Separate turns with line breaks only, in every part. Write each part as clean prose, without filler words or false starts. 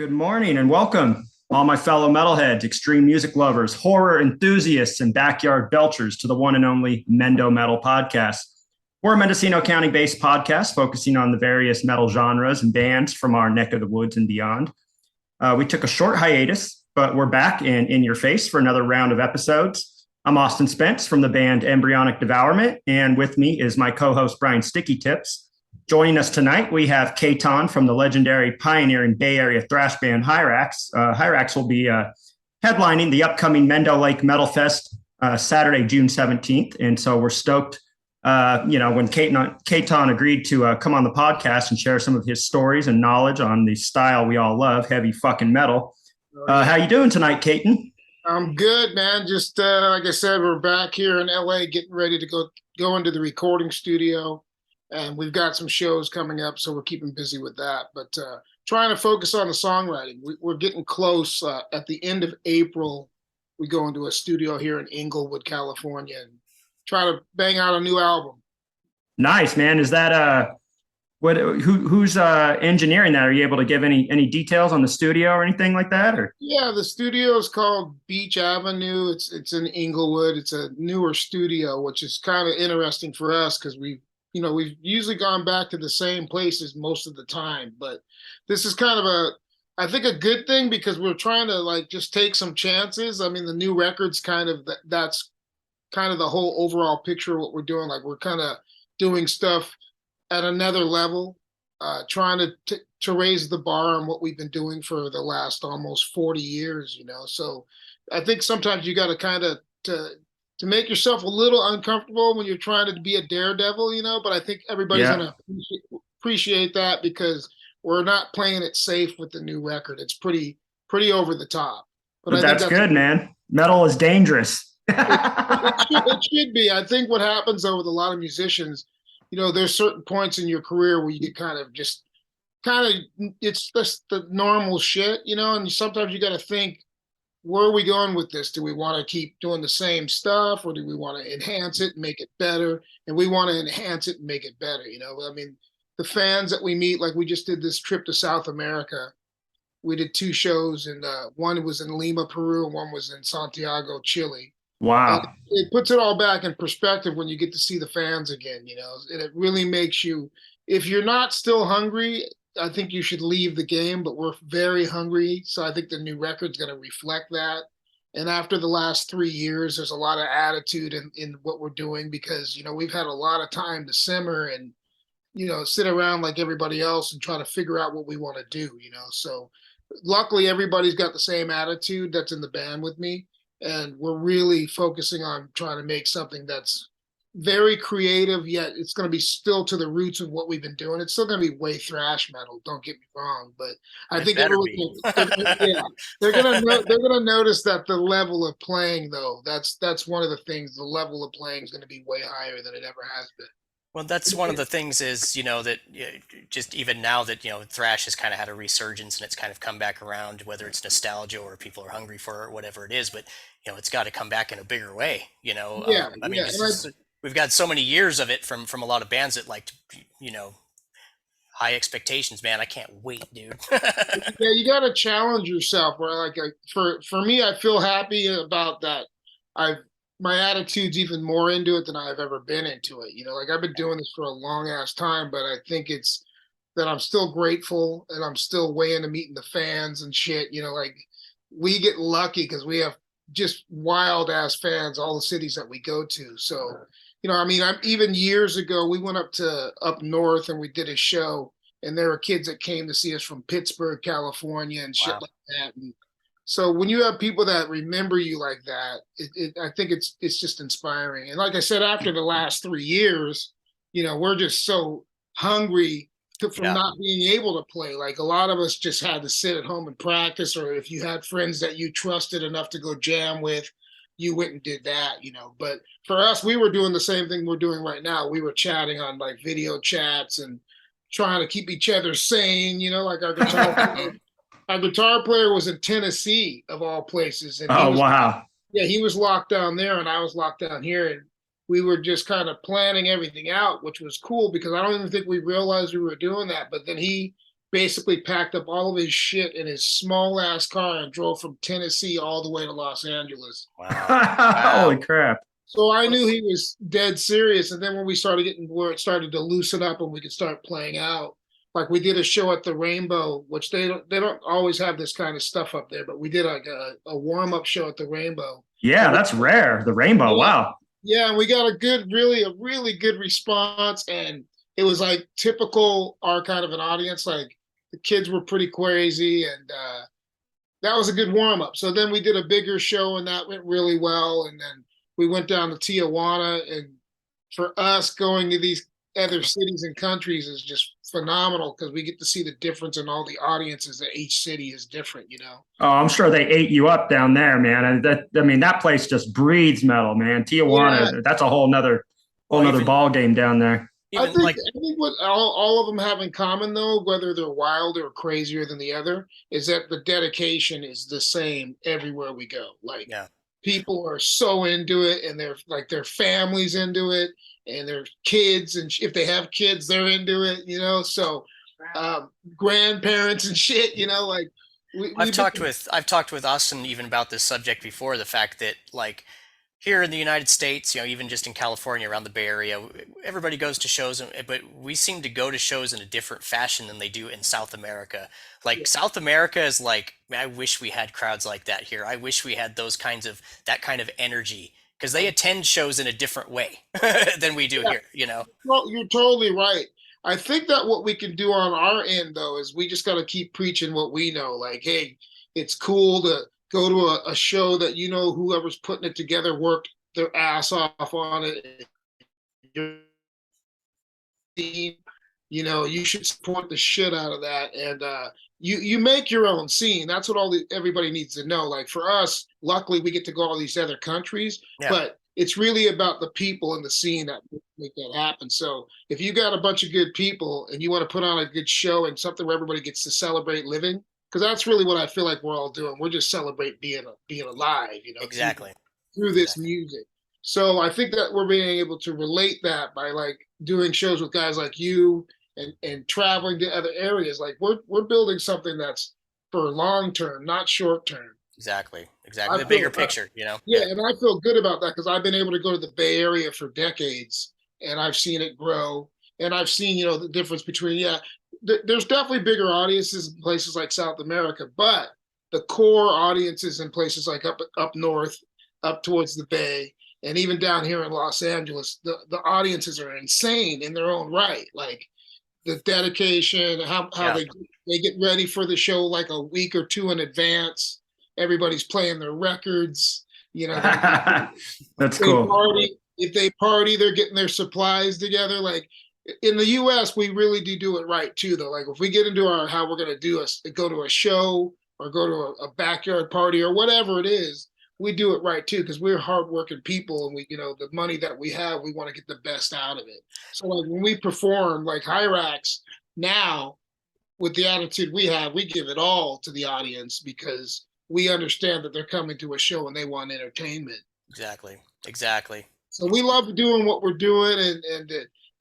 Good morning and welcome, all my fellow metalheads, extreme music lovers, horror enthusiasts, and backyard belchers to the one and only Mendo Metal Podcast. We're a Mendocino County-based podcast focusing on the various metal genres and bands from our neck of the woods and beyond. We took a short hiatus, but we're back and in your face for another round of episodes. I'm Austin Spence from the band Embryonic Devourment, and with me is my co-host Brian Sticky Tips. Joining us tonight, we have Katon from the legendary pioneering Bay Area thrash band HIRAX. HIRAX will be headlining the upcoming Mendo Lake Metal Fest Saturday, June 17th. And so we're stoked, when Katon agreed to come on the podcast and share some of his stories and knowledge on the style we all love, heavy fucking metal. How you doing tonight, Katon?
I'm good, man. Just like I said, we're back here in LA getting ready to go into the recording studio. And we've got some shows coming up, so we're keeping busy with that. But trying to focus on the songwriting. We're getting close. At the end of April, we go into a studio here in Inglewood, California, and try to bang out a new album.
Nice, man. Is that who's engineering that? Are you able to give any details on the studio or anything like that? Or
yeah, the studio is called Beach Avenue. It's in Inglewood. It's a newer studio, which is kind of interesting for us because we've usually gone back to the same places most of the time, but this is kind of I think a good thing because we're trying to just take some chances. I mean, the new record's that's kind of the whole overall picture of what we're doing. Like we're kind of doing stuff at another level, trying to raise the bar on what we've been doing for the last almost 40 years, So I think sometimes you got to kind of to make yourself a little uncomfortable when you're trying to be a daredevil, but I think everybody's going to appreciate that because we're not playing it safe with the new record. It's pretty over the top.
But I think that's good, man. Metal is dangerous.
It should be. I think what happens though with a lot of musicians, there's certain points in your career where you get it's just the normal shit, and sometimes you got to think, where are we going with this? Do we want to keep doing the same stuff or do we want to enhance it and make it better? And we want to enhance it and make it better. I mean, the fans that we meet, like we just did this trip to South America. We did 2 shows and one was in Lima, Peru, and one was in Santiago, Chile.
Wow.
And it puts it all back in perspective when you get to see the fans again, and it really makes you, if you're not still hungry, I think you should leave the game, but we're very hungry. So I think the new record's going to reflect that. And after the last 3 years, there's a lot of attitude in what we're doing because, we've had a lot of time to simmer and, sit around like everybody else and try to figure out what we want to do, So luckily everybody's got the same attitude that's in the band with me. And we're really focusing on trying to make something that's very creative, yet it's going to be still to the roots of what we've been doing. It's still going to be way thrash metal. Don't get me wrong, but I think they're going to notice that the level of playing, though, that's one of the things. The level of playing is going to be way higher than it ever has been.
Well, that's one of the things is, that just even now that, thrash has kind of had a resurgence and it's kind of come back around, whether it's nostalgia or people are hungry for it or whatever it is, but, it's got to come back in a bigger way, we've got so many years of it from a lot of bands that high expectations, man. I can't wait, dude.
Yeah, you got to challenge yourself. Where for me, I feel happy about that. My attitude's even more into it than I've ever been into it. I've been doing this for a long ass time, but I think it's that I'm still grateful and I'm still way into meeting the fans and shit. We get lucky because we have just wild ass fans, all the cities that we go to. So, even years ago, we went up north and we did a show and there were kids that came to see us from Pittsburgh, California and shit like that. And so when you have people that remember you like that, I think it's just inspiring. And like I said, after the last 3 years, we're just so hungry from not being able to play. Like a lot of us just had to sit at home and practice, or if you had friends that you trusted enough to go jam with, you went and did that, But for us, we were doing the same thing we're doing right now. We were chatting on video chats and trying to keep each other sane, like our guitar player was in Tennessee of all places. And
wow.
Yeah, he was locked down there and I was locked down here. And we were just kind of planning everything out, which was cool because I don't even think we realized we were doing that. But then he basically packed up all of his shit in his small ass car and drove from Tennessee all the way to Los Angeles.
Wow.
Holy
Wow.
crap.
So I knew he was dead serious. And then when we started getting where it started to loosen up and we could start playing out, like we did a show at the Rainbow, which they don't always have this kind of stuff up there, but we did like a warm up show at the Rainbow.
Yeah, that's rare. The Rainbow.
Yeah,
Wow.
yeah, and we got a really good response, and it was like typical our kind of an audience. Like the kids were pretty crazy, and that was a good warm up. So then we did a bigger show, and that went really well. And then we went down to Tijuana, and for us, going to these other cities and countries is just phenomenal because we get to see the difference in all the audiences that each city is different. You know.
Oh, I'm sure they ate you up down there, man. And I mean, that place just breathes metal, man. Tijuana,
Yeah.
that's a whole nother
Even,
ball game down there.
even
I
like
think what all of them have in common, though, whether they're wilder or crazier than the other, is that the dedication is the same everywhere we go. Like
yeah.
people are so into it, and they're like their families into it, and their kids, and if they have kids, they're into it. You know, so grandparents and shit. You know, like
I've talked with Austin even about this subject before, the fact that like here in the United States, even just in California around the Bay Area, everybody goes to shows, but we seem to go to shows in a different fashion than they do in South America. Like South America is like, I wish we had crowds like that here. I wish we had that kind of energy because they attend shows in a different way than we do here.
Well, you're totally right. I think that what we can do on our end, though, is we just got to keep preaching what we know. Like, hey, it's cool to go to a show that whoever's putting it together worked their ass off on it. You should support the shit out of that, and you make your own scene. That's what everybody needs to know. Like for us, luckily we get to go all these other countries, but it's really about the people in the scene that make that happen. So if you got a bunch of good people and you want to put on a good show and something where everybody gets to celebrate living, because that's really what I feel like we're all doing. We're just celebrating being alive,
Exactly.
through this music. So I think that we're being able to relate that by like doing shows with guys like you and traveling to other areas. Like we're building something that's for long term, not short term.
Exactly. The bigger picture,
Yeah, and I feel good about that because I've been able to go to the Bay Area for decades, and I've seen it grow, and I've seen the difference between there's definitely bigger audiences in places like South America, but the core audiences in places like up north, up towards the Bay, and even down here in Los Angeles, the audiences are insane in their own right. Like the dedication, how they get ready for the show like a week or two in advance. Everybody's playing their records.
That's cool.
If they party, they're getting their supplies together. Like in the U.S., we really do it right too, though. Like if we get into how we're going to go to a show or go to a backyard party or whatever it is, we do it right too because we're hardworking people, and we, the money that we have, we want to get the best out of it. So like when we perform like HIRAX now, with the attitude we have, we give it all to the audience because we understand that they're coming to a show and they want entertainment.
Exactly.
So we love doing what we're doing, and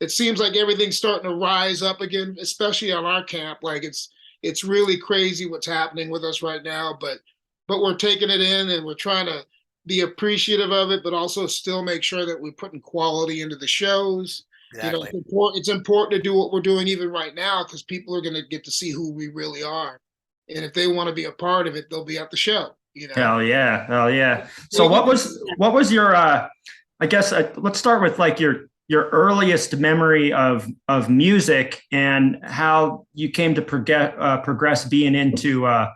it seems like everything's starting to rise up again, especially on our camp. Like it's really crazy what's happening with us right now, but we're taking it in and we're trying to be appreciative of it, but also still make sure that we're putting quality into the shows.
Exactly.
It's important to do what we're doing even right now because people are going to get to see who we really are. And if they want to be a part of it, they'll be at the show.
Hell yeah. So what was your I guess let's start with like your earliest memory of music and how you came to progress being into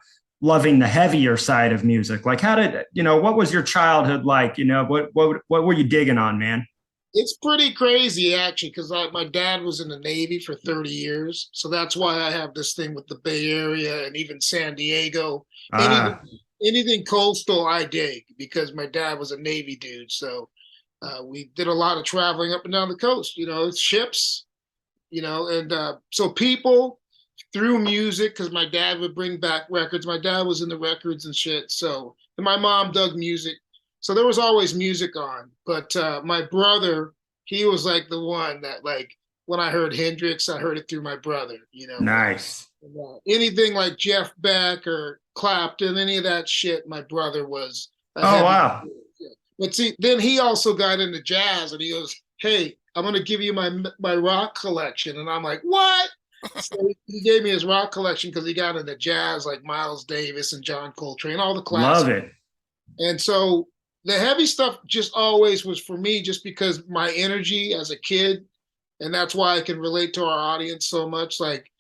loving the heavier side of music. Like how did what was your childhood like? What were you digging on, man?
It's pretty crazy, actually, because my dad was in the Navy for 30 years. So that's why I have this thing with the Bay Area and even San Diego. Anything coastal, I dig, because my dad was a Navy dude. So we did a lot of traveling up and down the coast, ships, and so people through music, because my dad would bring back records. My dad was in the records and shit. So, and my mom dug music. So there was always music on, but my brother, he was like the one that like when I heard Hendrix, I heard it through my brother.
Nice.
Anything like Jeff Beck or Clapton, any of that shit, my brother was a
Oh,
heavy.
wow.
But see, then he also got into jazz, and he goes, "Hey, I'm going to give you my rock collection," and I'm like, "What?" So he gave me his rock collection because he got into jazz, like Miles Davis and John Coltrane, all the
Love
classics.
it.
And so the heavy stuff just always was for me, just because my energy as a kid, and that's why I can relate to our audience so much. Like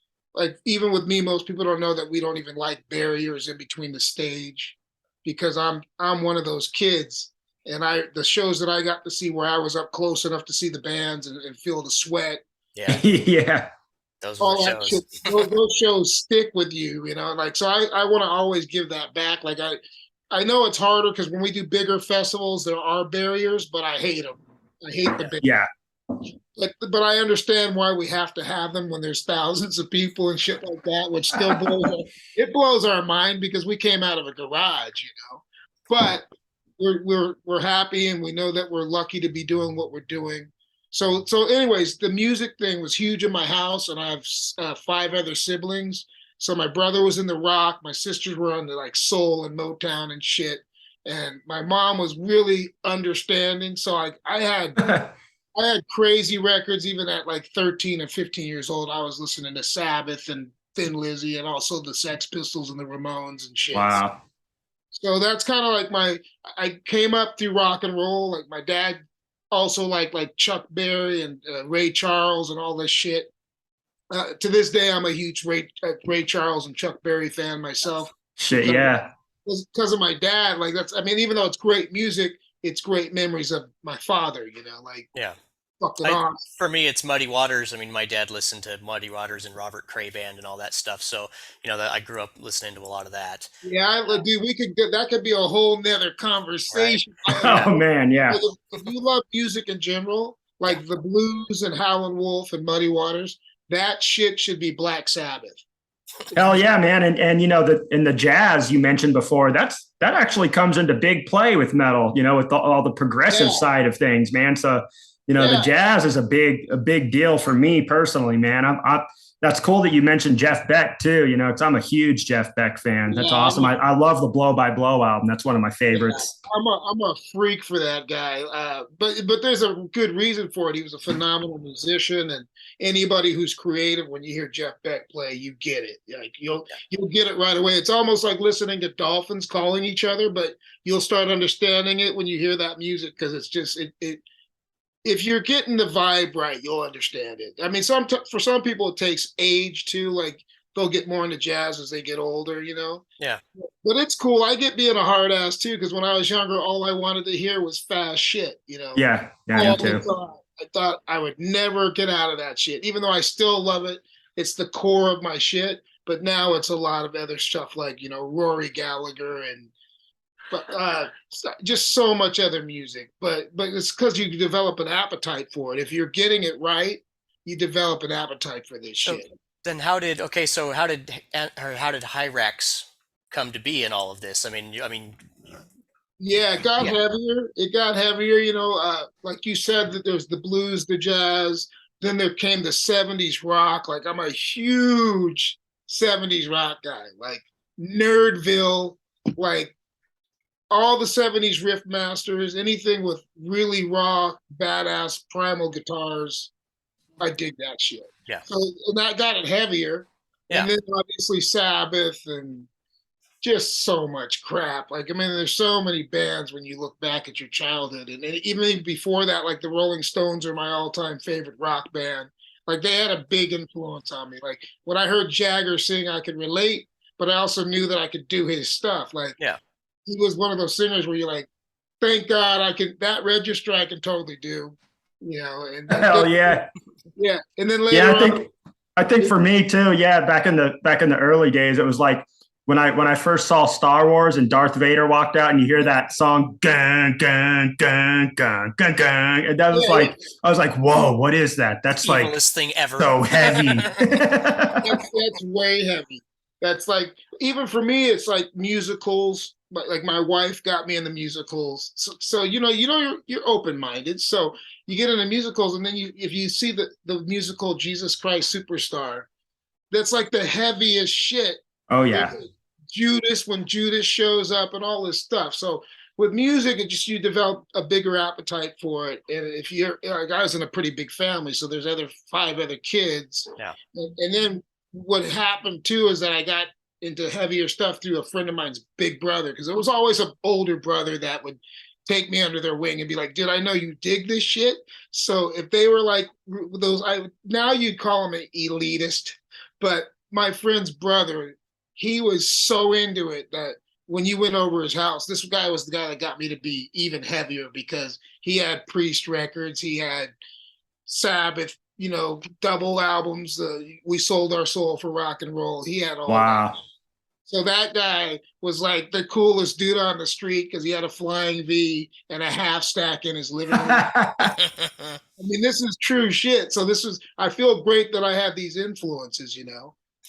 even with me, most people don't know that we don't even like barriers in between the stage, because I'm one of those kids. And the shows that I got to see where I was up close enough to see the bands and feel the sweat
Yeah,
and
Yeah.
those were the
all that
shows.
shit, those shows stick with you, you know. Like, so I want to always give that back. Like, I know it's harder because when we do bigger festivals, there are barriers, but I hate them. I hate the
Yeah.
barriers.
Yeah.
But I understand why we have to have them when there's thousands of people and shit like that, which still blows our mind because we came out of a garage, you know. But we're happy, and we know that we're lucky to be doing what we're doing. So anyways, the music thing was huge in my house, and I have 5 other siblings. So my brother was in the rock, my sisters were on the like soul and Motown and shit, and my mom was really understanding. So I had crazy records even at like 13 and 15 years old. I was listening to Sabbath and Thin Lizzy and also the Sex Pistols and the Ramones and shit.
Wow.
So that's kind of like I came up through rock and roll. Like my dad also like Chuck Berry and Ray Charles and all this shit. To this day, I'm a huge Ray Charles and Chuck Berry fan myself
Shit.
because
Yeah.
because of my dad. Like I mean, even though it's great music, it's great memories of my father. You know, like
Yeah.
fucking awesome.
For me, it's Muddy Waters. I mean, my dad listened to Muddy Waters and Robert Cray Band and all that stuff. So, I grew up listening to a lot of that.
Yeah, dude, that could be a whole nother conversation.
Yeah.
Oh, man.
Like,
Yeah.
if you love music in general,
Yeah.
like the blues and Howlin' Wolf and Muddy Waters, that shit should be Black Sabbath.
Hell yeah, man. And in the jazz you mentioned before, that actually comes into big play with metal, with all the progressive
Yeah,
side of things, man. So, the
yeah,
jazz is a big deal for me personally, man. That's cool that you mentioned Jeff Beck too. Because I'm a huge Jeff Beck fan. That's
yeah.
awesome. I love the Blow by Blow album. That's one of my favorites.
I'm a freak for that guy. But there's a good reason for it. He was a phenomenal musician, and anybody who's creative, when you hear Jeff Beck play, you get it. Like you'll get it right away. It's almost like listening to dolphins calling each other, but you'll start understanding it when you hear that music, because it's just it if you're getting the vibe right, you'll understand it. I mean, for some people it takes age too. Like they'll get more into jazz as they get older, you know.
Yeah.
But it's cool. I get being a hard ass too, because when I was younger, all I wanted to hear was fast shit, you know.
Yeah, me too.
I thought I would never get out of that shit, even though I still love it. It's the core of my shit. But now it's a lot of other stuff like Rory Gallagher and just so much other music. But it's because you develop an appetite for it. If you're getting it right, you develop an appetite for this shit.
Then how did HIRAX come to be in all of this? I mean,
Yeah, it got heavier. It got heavier, like you said, that there's the blues, the jazz, then there came the 70s rock. Like I'm a huge 70s rock guy, like Nerdville, like all the 70s riff masters, anything with really raw, badass primal guitars. I dig that shit.
Yeah.
So and that got it heavier.
Yeah.
And then obviously Sabbath and just so much crap. Like, I mean, there's so many bands when you look back at your childhood. And even before that, like the Rolling Stones are my all-time favorite rock band. Like they had a big influence on me. Like when I heard Jagger sing, I could relate, but I also knew that I could do his stuff. Like he was one of those singers where you're like, thank God that register I can totally do. And
Hell yeah.
Yeah. And then later on,
I think for me too, back in the early days, it was like when I first saw Star Wars and Darth Vader walked out and you hear that song, gun, gun, gun, gun, gun, gun. And that was I was like, whoa, what is that? That's like
evilest thing ever.
So heavy.
that's way heavy. That's like, even for me, it's like musicals. But like my wife got me into musicals. So you're open-minded. So you get into musicals, and then if you see the musical Jesus Christ Superstar, that's like the heaviest shit.
Oh yeah.
Judas, when Judas shows up and all this stuff. So with music, it just you develop a bigger appetite for it. And if you're like I was in a pretty big family, so there's 5 other kids.
Yeah.
And then what happened too is that I got into heavier stuff through a friend of mine's big brother, because it was always an older brother that would take me under their wing and be like, dude, I know you dig this shit. So if they were like those, now you'd call them an elitist, but my friend's brother, he was so into it that when you went over his house, this guy was the guy that got me to be even heavier, because he had Priest records, he had Sabbath, double albums. We Sold Our Soul for Rock and Roll. He had all
Wow.
that. So that guy was like the coolest dude on the street, because he had a flying V and a half stack in his living room. I mean, this is true shit. So I feel great that I had these influences,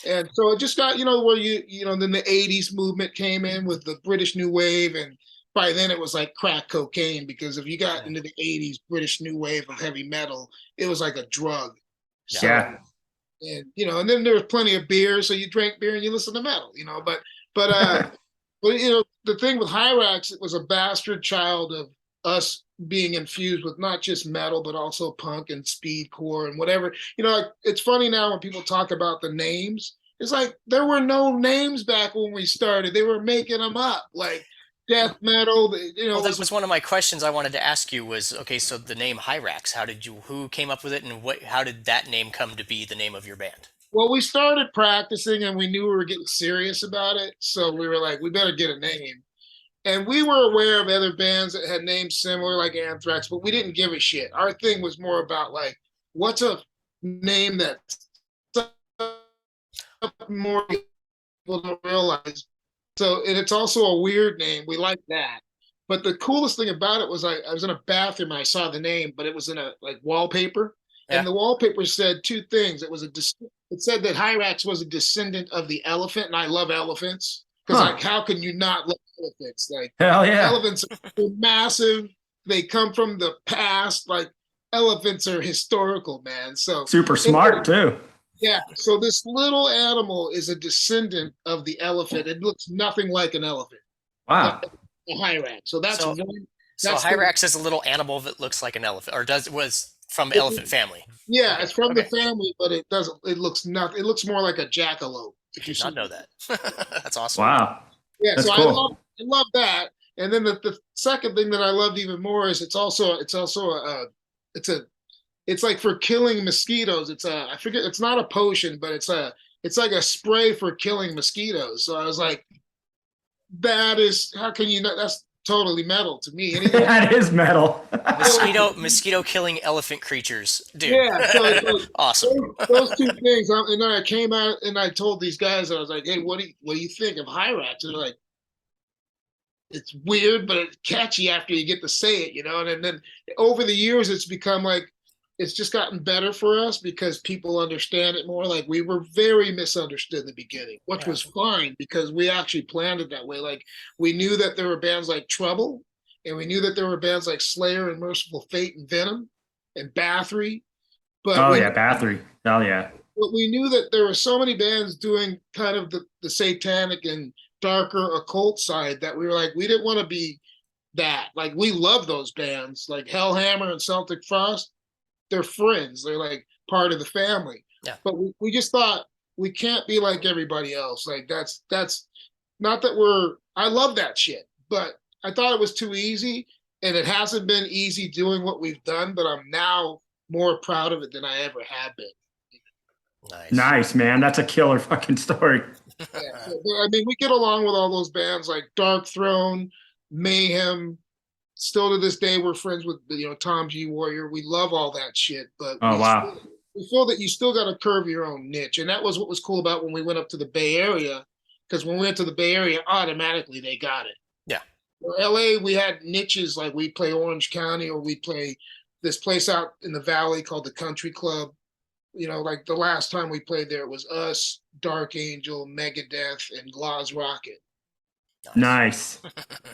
And so it just got, where then the 80s movement came in with the British New Wave. And by then it was like crack cocaine, because if you got into the 80s British New Wave of heavy metal, it was like a drug. So,
Yeah.
And and then there was plenty of beer, so you drank beer and you listened to metal, but the thing with HIRAX, it was a bastard child of us being infused with not just metal but also punk and speedcore and whatever. It's funny now when people talk about the names. It's like there were no names back when we started. They were making them up, like death metal.
Well, that was one of my questions I wanted to ask you was, okay, so the name HIRAX, who came up with it, and how did that name come to be the name of your band?
Well, we started practicing and we knew we were getting serious about it. So we were like, we better get a name. And we were aware of other bands that had names similar, like Anthrax, but we didn't give a shit. Our thing was more about like, what's a name that more people don't realize. So, and it's also a weird name. We like that. But the coolest thing about it was I was in a bathroom and I saw the name, but it was in a like wallpaper. Yeah. And the wallpaper said 2 things. It said that HIRAX was a descendant of the elephant, and I love elephants. Because like, how can you not love elephants? Like,
hell yeah.
Elephants are massive. They come from the past. Like, elephants are historical, man. So
super smart too.
Yeah. So this little animal is a descendant of the elephant. It looks nothing like an elephant.
Wow.
A HIRAX. So that's
so,
one.
So HIRAX is a little animal that looks like an elephant, or was from the elephant family.
Yeah, it's from the family, but it doesn't. It looks nothing. It looks more like a jackalope.
I did not know that. That's awesome.
Wow.
Yeah,
that's
so
cool.
I love that. And then the second thing that I loved even more is it's like for killing mosquitoes. I forget, it's not a potion, but it's like a spray for killing mosquitoes. So I was like, how can you not? That's totally metal to me.
That is metal.
Mosquito killing elephant creatures, dude.
Yeah, so
awesome.
Those 2 things, and then I came out and I told these guys, I was like, "Hey, what do you think of HIRAX?" And they're like, "It's weird, but it's catchy after you get to say it, And then over the years, it's become like it's just gotten better for us because people understand it more. Like we were very misunderstood in the beginning, which was fine because we actually planned it that way. Like we knew that there were bands like Trouble, and we knew that there were bands like Slayer and Merciful Fate and Venom and Bathory. But
Bathory. Hell yeah.
But we knew that there were so many bands doing kind of the satanic and darker occult side that we were like, we didn't want to be that. Like we love those bands like Hellhammer and Celtic Frost. They're friends. They're like part of the family.
Yeah.
But we just thought we can't be like everybody else. Like that's not that I love that shit, but I thought it was too easy, and it hasn't been easy doing what we've done, but I'm now more proud of it than I ever have been.
Nice, man. That's a killer fucking story.
Yeah, I mean, we get along with all those bands like Dark Throne, Mayhem. Still to this day, we're friends with Tom G. Warrior. We love all that shit, but we feel that you still got to curve your own niche, and that was what was cool about when we went up to the Bay Area. Because when we went to the Bay Area, automatically they got it.
Yeah.
For LA, we had niches like we play Orange County, or we play this place out in the Valley called the Country Club. Like the last time we played there, it was us, Dark Angel, Megadeth, and Gloz Rocket.
Nice.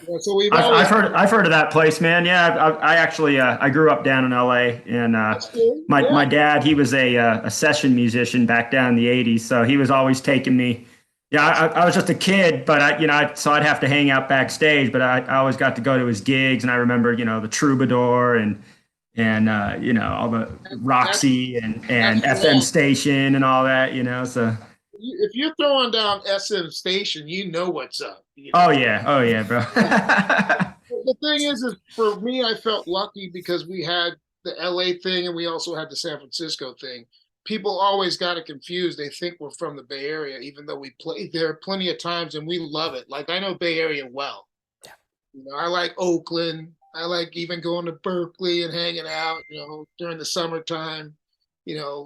Yeah, so we've
I've
always
heard of that place, man. Yeah, I actually I grew up down in LA, and
that's cool.
my
Yeah,
dad, he was a session musician back down in the '80s, so he was always taking me. Yeah, I was just a kid, but so I'd have to hang out backstage, but I always got to go to his gigs, and I remember, the Troubadour and all the
that's
Roxy
that's
and
the
FM
one.
station and all that, so.
If you're throwing down SM Station, you know what's up.
Oh yeah, bro.
The thing is for me, I felt lucky because we had the LA thing and we also had the San Francisco thing. People always got it confused. They think we're from the Bay Area, even though we played there plenty of times and we love it. Like I know Bay Area well. I like Oakland. I like even going to Berkeley and hanging out, during the summertime.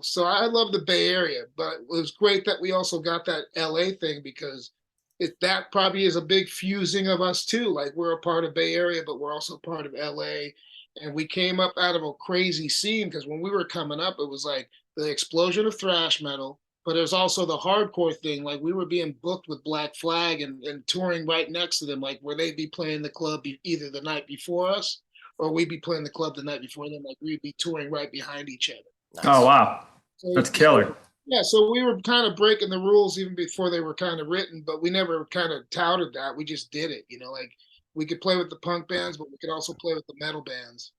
So I love the Bay Area, but it was great that we also got that LA thing because that probably is a big fusing of us too. Like we're a part of Bay Area, but we're also part of LA. And we came up out of a crazy scene because when we were coming up, it was like the explosion of thrash metal, but there's also the hardcore thing. Like we were being booked with Black Flag and touring right next to them, like where they'd be playing the club either the night before us or we'd be playing the club the night before them. Like we'd be touring right behind each other.
Nice.
Oh wow,
So,
that's killer.
yeah, so we were kind of breaking the rules even before they were kind of written, but we never kind of touted that. We just did it, like we could play with the punk bands, but we could also play with the metal bands.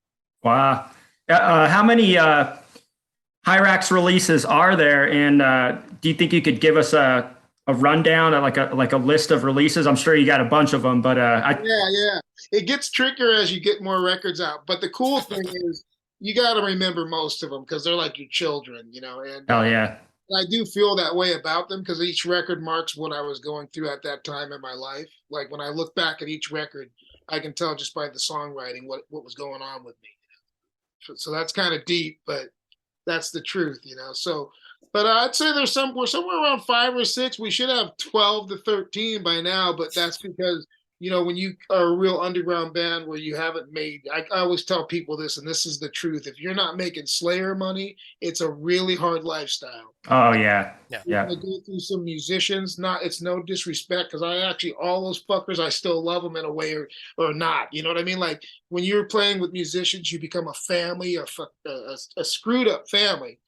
Wow. How many HIRAX releases are there, and do you think you could give us a rundown, like a list of releases? I'm sure you got a bunch of them, but
yeah, it gets trickier as you get more records out. But the cool thing is you got to remember most of them because they're like your children, and
hell yeah.
I do feel that way about them because each record marks what I was going through at that time in my life. Like when I look back at each record, I can tell just by the songwriting what was going on with me. So that's kind of deep, but that's the truth, So, but I'd say we're somewhere around 5 or 6. We should have 12 to 13 by now, but that's because when you are a real underground band where you haven't made, I always tell people this, and this is the truth. If you're not making Slayer money, it's a really hard lifestyle.
Oh yeah.
You're gonna go through some musicians. It's no disrespect because I actually all those fuckers I still love them in a way or not. You know what I mean? Like when you're playing with musicians, you become a family, a screwed up family.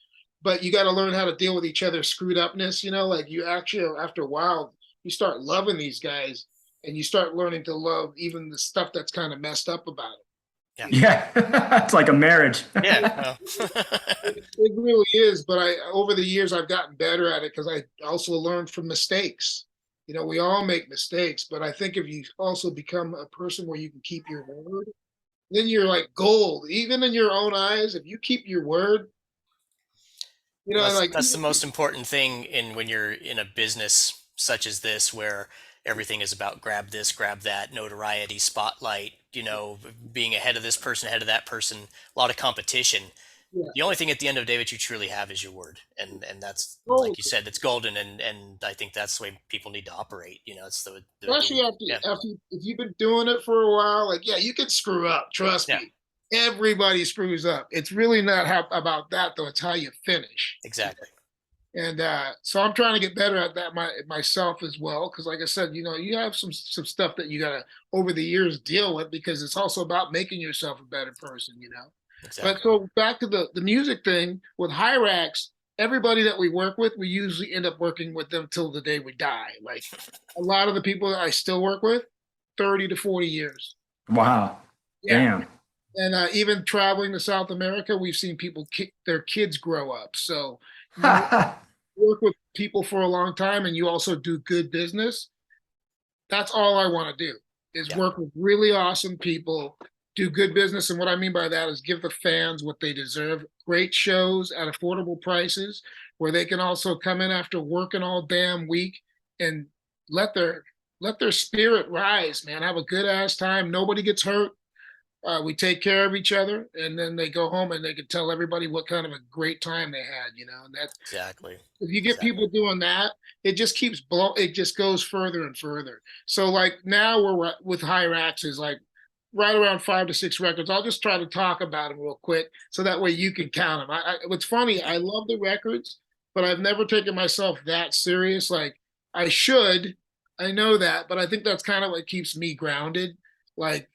But you got to learn how to deal with each other's screwed upness. Like you actually after a while you start loving these guys. And you start learning to love even the stuff that's kind of messed up about it.
Yeah. It's like a marriage.
Yeah.
It really is. But over the years, I've gotten better at it because I also learned from mistakes. We all make mistakes, but I think if you also become a person where you can keep your word, then you're like gold, even in your own eyes. If you keep your word,
that's the most important thing when you're in a business such as this, where everything is about grab this, grab that, notoriety, spotlight, being ahead of this person, ahead of that person, a lot of competition. Yeah. The only thing at the end of the day that you truly have is your word. And that's, like you said, it's golden. And I think that's the way people need to operate. It's
especially after if you've been doing it for a while, like, yeah, you can screw up. Trust me. Everybody screws up. It's really not about that, though. It's how you finish.
Exactly.
And so I'm trying to get better at that myself as well. Because like I said, you have some stuff that you got to, over the years, deal with because it's also about making yourself a better person, Exactly. But so back to the music thing with HIRAX, everybody that we work with, we usually end up working with them till the day we die. Like a lot of the people that I still work with, 30 to 40 years.
Wow. Yeah. Damn.
And even traveling to South America, we've seen people their kids grow up. So work with people for a long time and you also do good business. That's all I want to do is work with really awesome people, do good business. And what I mean by that is give the fans what they deserve. Great shows at affordable prices where they can also come in after working all damn week and let their spirit rise, man. Have a good ass time. Nobody gets hurt. We take care of each other, and then they go home and they can tell everybody what kind of a great time they had, And that's
exactly.
If you get people doing that, it just keeps it just goes further and further. So like now we're with HIRAX is like right around 5 to 6 records. I'll just try to talk about them real quick so that way you can count them. What's funny, I love the records, but I've never taken myself that serious. Like I should. I know that, but I think that's kind of what keeps me grounded. Like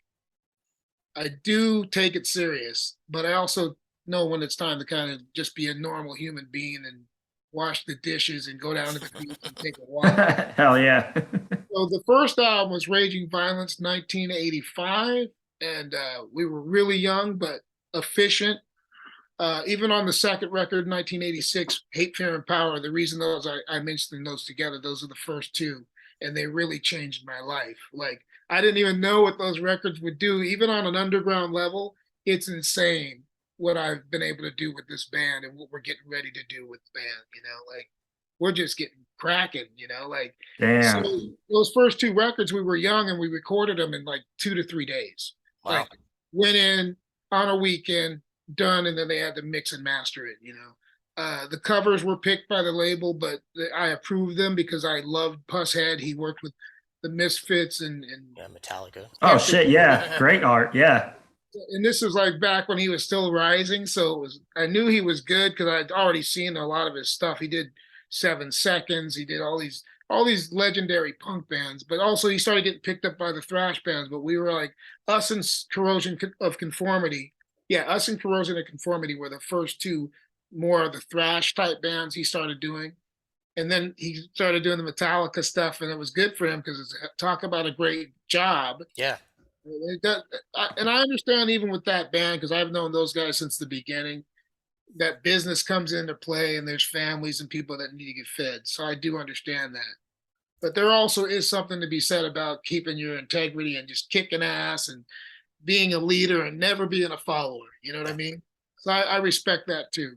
I do take it serious, but I also know when it's time to kind of just be a normal human being and wash the dishes and go down to the beach and take a walk.
Hell yeah.
So the first album was Raging Violence, 1985, and we were really young but efficient. Even on the second record, 1986, Hate, Fear, and Power, the reason those I mentioned those together, those are the first two, and they really changed my life. Like I didn't even know what those records would do, even on an underground level. It's insane what I've been able to do with this band and what we're getting ready to do with the band. Like we're just getting cracking. Like so
Damn.
those first two records, we were young and we recorded them in like 2 to 3 days.
Wow.
Like went in on a weekend, done, and then they had to mix and master it. The covers were picked by the label, but I approved them because I loved Pusshead. He worked with the Misfits and
Yeah, Metallica.
Oh shit, yeah. Great art. Yeah.
this was like back when he was still rising, so I knew he was good because I'd already seen a lot of his stuff. He did 7 Seconds, he did all these legendary punk bands, but also he started getting picked up by the thrash bands. But we were like us and Corrosion of Conformity. Yeah, us and Corrosion of Conformity were the first two more of the thrash type bands he started doing. And then he started doing the Metallica stuff, and it was good for him because talk about a great job.
Yeah.
And I understand even with that band, because I've known those guys since the beginning, that business comes into play and there's families and people that need to get fed. So I do understand that. But there also is something to be said about keeping your integrity and just kicking ass and being a leader and never being a follower. You know what I mean? So I respect that too.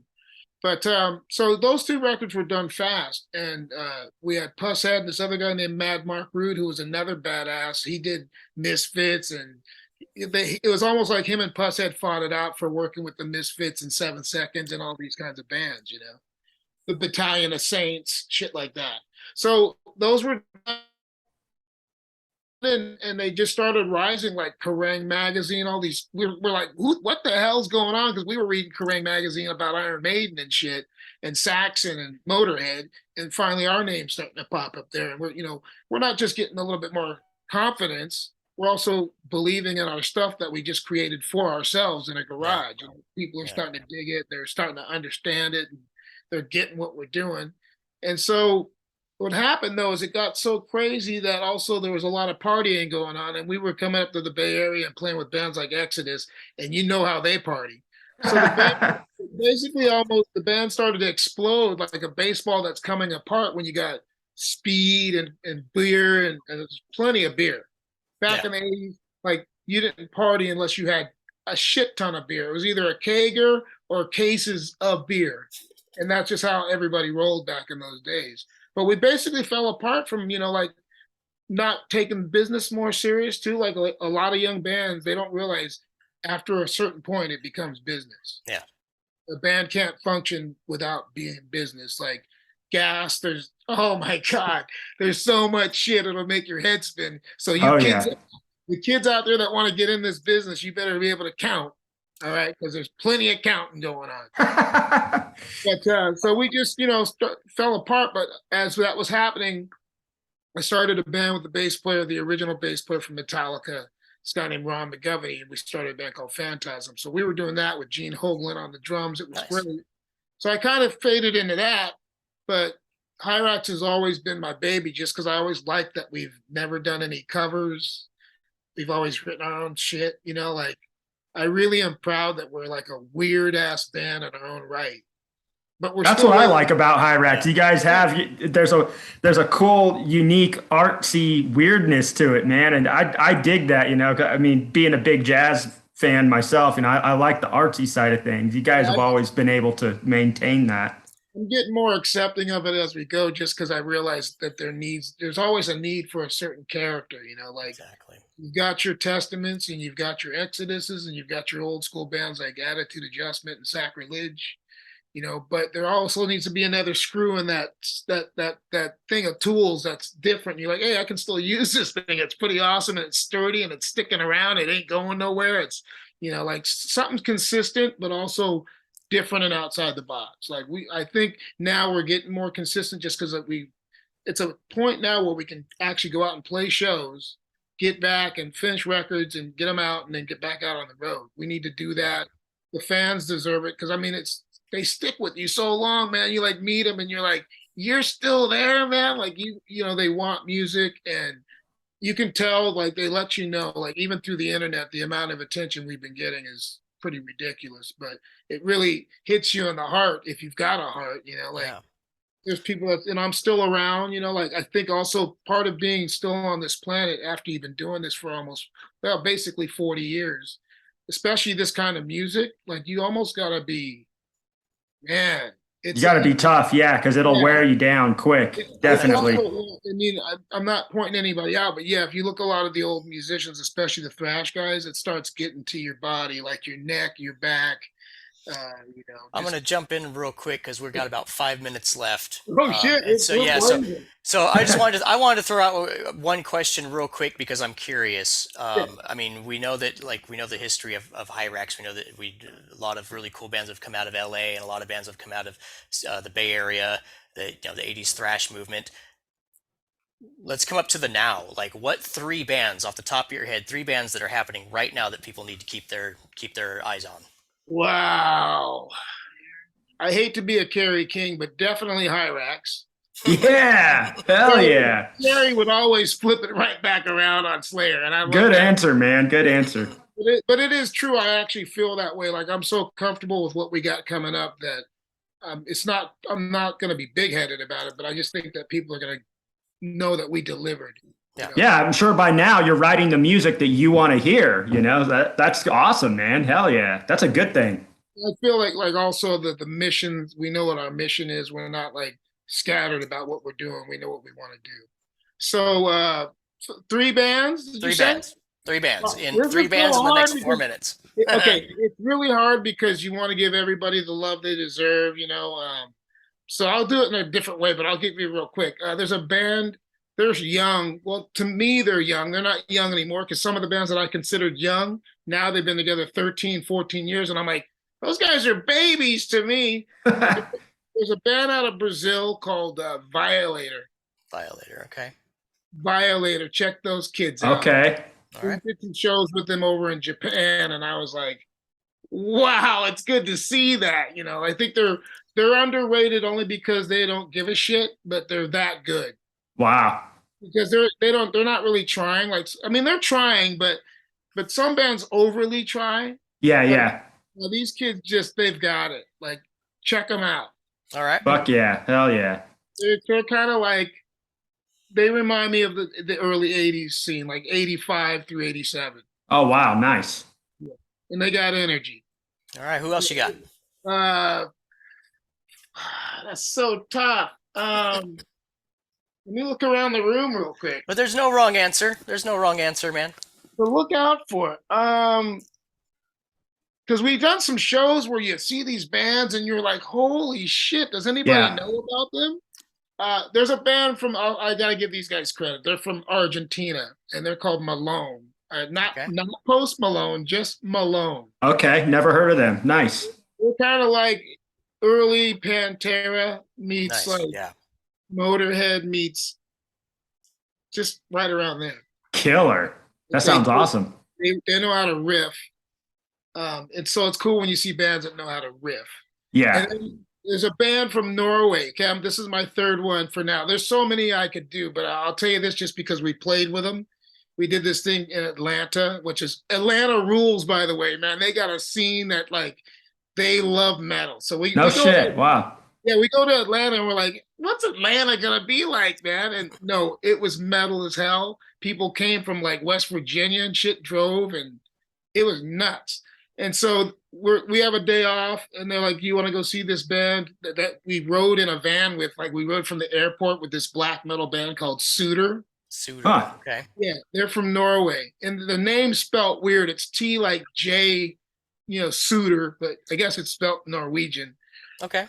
But so those two records were done fast, and we had Pusshead and this other guy named Mad Mark Rude, who was another badass. He did Misfits, and it was almost like him and Pusshead fought it out for working with the Misfits and 7 Seconds and all these kinds of bands. The Battalion of Saints, shit like that. So those were and they just started rising, like Kerrang magazine, all these we're like, what the hell's going on? Because we were reading Kerrang magazine about Iron Maiden and shit and Saxon and Motorhead, and finally our name's starting to pop up there. And we're not just getting a little bit more confidence, we're also believing in our stuff that we just created for ourselves in a garage. People are starting to dig it, they're starting to understand it, and they're getting what we're doing. And so what happened though is it got so crazy that also there was a lot of partying going on, and we were coming up to the Bay Area and playing with bands like Exodus, and you know how they party. So the band, basically the band started to explode like a baseball that's coming apart when you got speed and beer, and there's plenty of beer. Back in the 80s, like you didn't party unless you had a shit ton of beer. It was either a kegger or cases of beer. And that's just how everybody rolled back in those days. But we basically fell apart from, like not taking business more serious too. Like a lot of young bands, they don't realize after a certain point it becomes business.
Yeah.
A band can't function without being business. Like Gas, oh my God, there's so much shit it'll make your head spin. So the kids out there that want to get in this business, you better be able to count. All right, because there's plenty of counting going on. But so we just, fell apart. But as that was happening, I started a band with the bass player, the original bass player from Metallica, this guy named Ron McGovey, and we started a band called Phantasm. So we were doing that with Gene Hoglan on the drums. It was great. So I kind of faded into that, but HIRAX has always been my baby, just because I always liked that we've never done any covers. We've always written our own shit, like. I really am proud that we're like a weird ass band in our own right. But
that's what I like about HIRAX. You guys have there's a cool, unique, artsy weirdness to it, man, and I dig that. I mean, being a big jazz fan myself, I like the artsy side of things. You guys have always been able to maintain that.
I'm getting more accepting of it as we go, just because I realize that there's always a need for a certain character, like
exactly.
You've got your Testaments and you've got your Exoduses and you've got your old school bands like Attitude Adjustment and Sacrilege, but there also needs to be another screw in that thing of tools that's different. You're like, hey, I can still use this thing. It's pretty awesome and it's sturdy and it's sticking around. It ain't going nowhere. It's, like something consistent, but also different and outside the box. Like I think now we're getting more consistent just because it's a point now where we can actually go out and play shows, get back and finish records and get them out and then get back out on the road. We need to do that. The fans deserve it because I mean they stick with you so long, man. You like meet them and you're like, you're still there, man. Like you know, they want music and you can tell like they let you know, like even through the internet, the amount of attention we've been getting is pretty ridiculous. But it really hits you in the heart if you've got a heart, you know, like
Yeah.
there's people that, and I'm still around, you know, like I think also part of being still on this planet after you've been doing this for almost, well, basically 40 years, especially this kind of music, like you almost gotta be, man,
You got to be tough, yeah, because it'll wear you down quick. Definitely.
I mean, I'm not pointing anybody out, but yeah, if you look a lot of the old musicians, especially the thrash guys, it starts getting to your body, like your neck, your back. You know,
I'm gonna jump in real quick because we've got about 5 minutes left.
oh shit!
And so yeah, so I wanted to throw out one question real quick because I'm curious. I mean, we know the history of HIRAX. We know that a lot of really cool bands have come out of LA and a lot of bands have come out of the Bay Area. The '80s thrash movement. Let's come up to the now. Like, what 3 bands off the top of your head? 3 bands that are happening right now that people need to keep their eyes on.
Wow. I hate to be a Kerry King, but definitely HIRAX.
Yeah, hell yeah.
Kerry would always flip it right back around on Slayer, and I love
Good
that.
answer, man. Good answer.
But it is true. I actually feel that way. Like I'm so comfortable with what we got coming up that I'm not going to be big headed about it, but I just think that people are going to know that we delivered.
Yeah.
Yeah, I'm sure by now you're writing the music that you want to hear. You know, that's awesome, man. Hell yeah. That's a good thing.
I feel like also that the mission, we know what our mission is. We're not like scattered about what we're doing. We know what we want to do. So 3 bands, did you say?
3 bands in
This is
3 bands
so
in the
hard
next 4 minutes.
Okay, it's really hard because you want to give everybody the love they deserve, you know. So I'll do it in a different way, but I'll give you real quick. There's a band, they're young. Well, to me, they're young. They're not young anymore because some of the bands that I considered young, now they've been together 13, 14 years. And I'm like, those guys are babies to me. There's a band out of Brazil called Violator.
Violator, okay.
Violator, check those kids out.
Okay.
All right.
We did some shows with them over in Japan, and I was like, wow, it's good to see that. You know, I think they're underrated only because they don't give a shit, but they're that good.
Wow.
Because they're not really trying. Like, I mean, they're trying, but some bands overly try.
Yeah,
But,
yeah.
you know, these kids they've got it. Like, check them out.
All right.
Fuck yeah. Hell yeah.
They're kind of like, they remind me of the early 80s scene, like 85 through 87.
Oh, wow. Nice.
And they got energy.
All right. Who else you got?
That's so tough. Let me look around the room real quick.
But there's no wrong answer. There's no wrong answer, man.
But look out for it. Because we've done some shows where you see these bands and you're like, holy shit, does anybody know about them? There's a band from, I got to give these guys credit. They're from Argentina, and they're called Malone. Not Post Malone, just Malone.
Okay. Never heard of them. Nice.
They're kind of like early Pantera meets Motorhead meets just right around there.
Killer. That sounds awesome.
They know how to riff. And so it's cool when you see bands that know how to riff.
Yeah.
And then there's a band from Norway. Cam, this is my 3rd one for now. There's so many I could do, but I'll tell you this just because we played with them. We did this thing in Atlanta, which is Atlanta rules, by the way, man. They got a scene that like they love metal. So we
Wow.
Yeah, we go to Atlanta and we're like, what's Atlanta gonna be like, man? And no, it was metal as hell. People came from like West Virginia and shit drove, and it was nuts. And so we have a day off, and they're like, you want to go see this band that we rode in a van with? Like, we rode from the airport with this black metal band called Suitor.
Suitor, okay.
Yeah, they're from Norway, and the name spelt weird. It's T like J, you know, Suitor, but I guess it's spelt Norwegian.
Okay.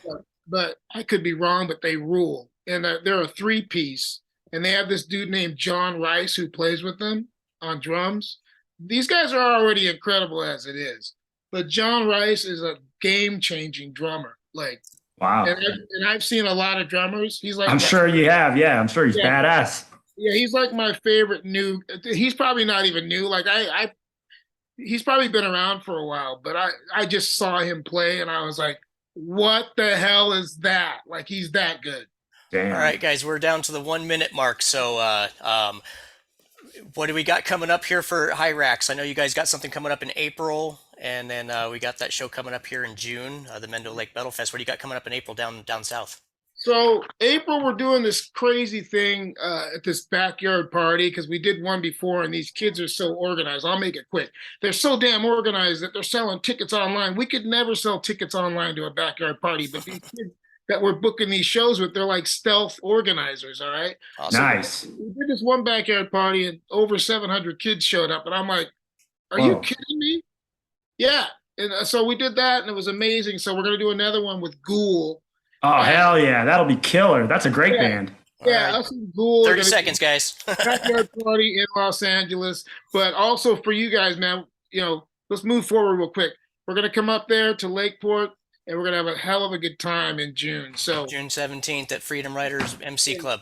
But I could be wrong, but they rule. And they're a 3-piece, and they have this dude named John Rice who plays with them on drums. These guys are already incredible as it is, but John Rice is a game-changing drummer. Like,
Wow.
And I've seen a lot of drummers. He's like
I'm sure you have. Yeah, I'm sure he's
yeah,
badass.
yeah, he's like my favorite new. He's probably not even new. Like he's probably been around for a while, but I just saw him play and I was like, what the hell is that? Like he's that good.
Damn.
All right, guys, we're down to the 1 minute mark. So, what do we got coming up here for HIRAX? I know you guys got something coming up in April, and then we got that show coming up here in June, the Mendo Lake Metal Fest. What do you got coming up in April down south?
So April, we're doing this crazy thing at this backyard party because we did one before, and these kids are so organized. I'll make it quick. They're so damn organized that they're selling tickets online. We could never sell tickets online to a backyard party, but these kids that we're booking these shows with, they're like stealth organizers. All right.
Awesome.
Nice.
We did this one backyard party, and over 700 kids showed up, and I'm like, "Are
Whoa.
you kidding me?" Yeah. And so we did that, and it was amazing. So we're gonna do another one with Ghoul.
Oh, hell yeah. That'll be killer. That's a great band.
Yeah,
Right.
us and Ghoul.
30 seconds, guys.
Backyard party in Los Angeles. But also for you guys, man, let's move forward real quick. We're gonna come up there to Lakeport, and we're gonna have a hell of a good time in June. So
June 17th at Freedom Riders MC Club.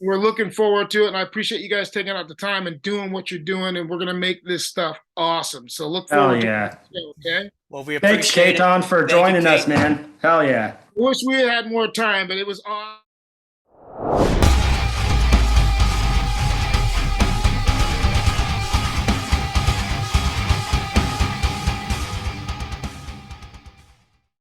we're looking forward to it, and I appreciate you guys taking out the time and doing what you're doing, and we're gonna make this stuff awesome. So look
Hell
forward
yeah.
to it, okay?
Well, we
Thanks,
appreciate it.
Katon, for
Thank you,
joining us,
Kate.
man. Hell yeah.
Wish we had more time, but it was awesome.